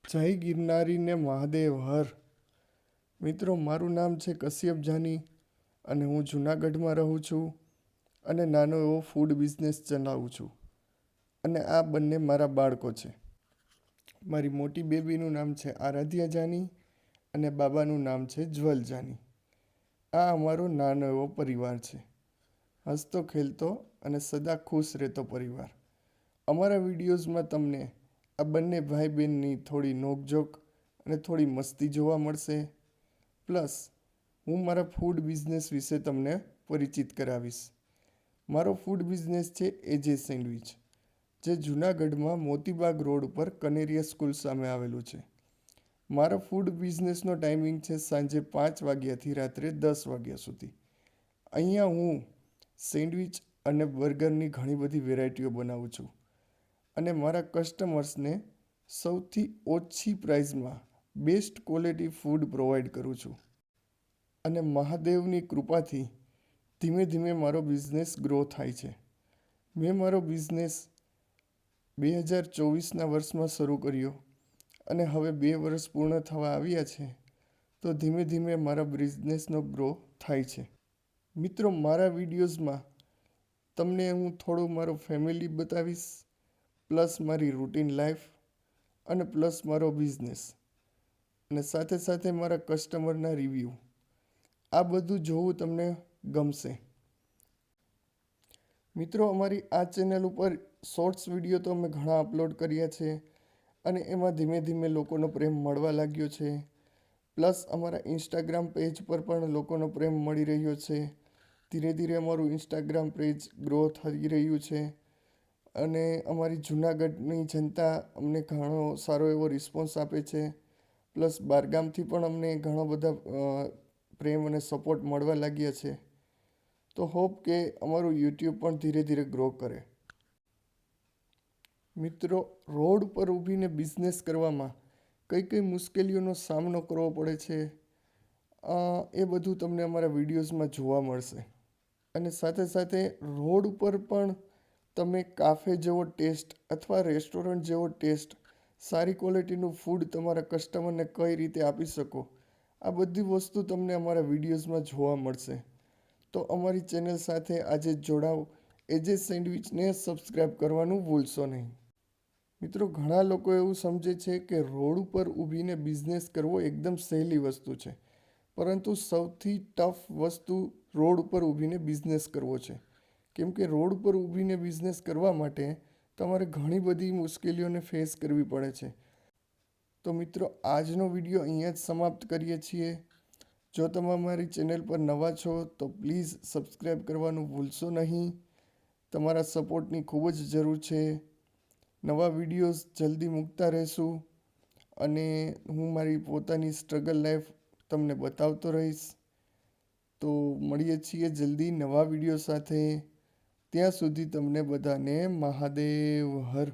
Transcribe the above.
જય ગિરનારી ને મહાદેવ હર. મિત્રો, મારું નામ છે કશ્યપ જાની અને હું જૂનાગઢમાં રહું છું અને નાનો એવો ફૂડ બિઝનેસ ચલાવું છું. અને આ બંને મારા બાળકો છે. મારી મોટી બેબીનું નામ છે આરાધ્યા જાની અને બાબાનું નામ છે જ્વલ જાની. આ અમારો નાનો એવો પરિવાર છે. હસતો ખેલતો અને સદા ખુશ રહેતો પરિવાર. અમારા વિડીયોઝમાં તમને આ બંને ભાઈ બહેનની થોડી નોકઝોક અને થોડી મસ્તી જોવા મળશે. પ્લસ હું મારા ફૂડ બિઝનેસ વિશે તમને પરિચિત કરાવીશ. મારો ફૂડ બિઝનેસ છે એજે સેન્ડવિચ, જે જૂનાગઢમાં મોતીબાગ રોડ ઉપર કનેરિયા સ્કૂલ સામે આવેલું છે. મારા ફૂડ બિઝનેસનો ટાઈમિંગ છે સાંજે 5 વાગ્યાથી રાત્રે 10 વાગ્યા સુધી. અહીંયા હું સેન્ડવિચ અને બર્ગરની ઘણી બધી વેરાયટીઓ બનાવું છું અને મારા કસ્ટમર્સને સૌથી ઓછી પ્રાઇઝમાં બેસ્ટ ક્વોલિટી ફૂડ પ્રોવાઈડ કરું છું. અને મહાદેવની કૃપાથી ધીમે ધીમે મારો બિઝનેસ ગ્રો થાય છે. મેં મારો બિઝનેસ 2024ના વર્ષમાં શરૂ કર્યો અને હવે 2 વર્ષ પૂર્ણ થવા આવ્યા છે. તો ધીમે ધીમે મારા બિઝનેસનો ગ્રો થાય છે. મિત્રો, મારા વિડીયોઝમાં તમને હું થોડું મારો ફેમિલી બતાવીશ, પ્લસ મારી રૂટીન લાઈફ અને પ્લસ મારો બિઝનેસ, અને સાથે સાથે મારા કસ્ટમરના રિવ્યૂ. આ બધું જોવું તમને ગમશે. મિત્રો, અમારી આ ચેનલ ઉપર શોર્ટ્સ વિડીયો તો અમે ઘણા અપલોડ કર્યા છે અને એમાં ધીમે ધીમે લોકોનો પ્રેમ મળવા લાગ્યો છે. પ્લસ અમારા ઇન્સ્ટાગ્રામ પેજ પર પણ લોકોનો પ્રેમ મળી રહ્યો છે. ધીરે ધીરે અમારું ઇન્સ્ટાગ્રામ પેજ ગ્રો થઈ રહ્યું છે અને અમારી જૂનાગઢની જનતા અમને ઘણો સારો એવો રિસ્પોન્સ આપે છે. પ્લસ બહારગામથી પણ અમને ઘણા બધા પ્રેમ અને સપોર્ટ મળવા લાગ્યા છે. તો હોપ કે અમારું યુટ્યુબ પણ ધીરે ધીરે ગ્રો કરે. મિત્રો, રોડ પર ઊભીને બિઝનેસ કરવામાં કઈ કઈ મુશ્કેલીઓનો સામનો કરવો પડે છે, એ બધું તમને અમારા વિડીયોઝમાં જોવા મળશે. અને સાથે સાથે રોડ ઉપર પણ તમે કાફે જેવો ટેસ્ટ અથવા રેસ્ટોરન્ટ જેવો ટેસ્ટ, સારી ક્વોલિટીનું ફૂડ તમારા કસ્ટમરને કઈ રીતે આપી શકો, આ બધી વસ્તુ તમને અમારા વિડીયોઝમાં જોવા મળશે. તો અમારી ચેનલ સાથે આજે જોડાઓ. એજે સેન્ડવિચને સબસ્ક્રાઈબ કરવાનું ભૂલશો નહીં. મિત્રો, ઘણા લોકો એવું સમજે છે કે રોડ ઉપર ઊભીને બિઝનેસ કરવો એકદમ સહેલી વસ્તુ છે, પરંતુ સૌથી ટફ વસ્તુ રોડ ઉપર ઊભીને બિઝનેસ કરવો છે. કેમ કે રોડ ઉપર ઊભીને બિઝનેસ કરવા માટે તમારે ઘણી બધી મુશ્કેલીઓને ફેસ કરવી પડે છે. તો મિત્રો, આજનો વિડીયો અહીંયા જ સમાપ્ત કરીએ છીએ. જો તમે અમારી ચેનલ પર નવા છો તો પ્લીઝ સબસ્ક્રાઈબ કરવાનું ભૂલશો નહીં. તમારા સપોર્ટની ખૂબ જ જરૂર છે. નવા વિડીયોઝ જલ્દી મૂકતા રહેશું અને હું મારી પોતાની સ્ટ્રગલ લાઈફ તમને બતાવતો રહીશ. તો મળીએ છીએ જલ્દી નવા વિડીયો સાથે. ત્યાં સુધી તમને બધાને મહાદેવ હર.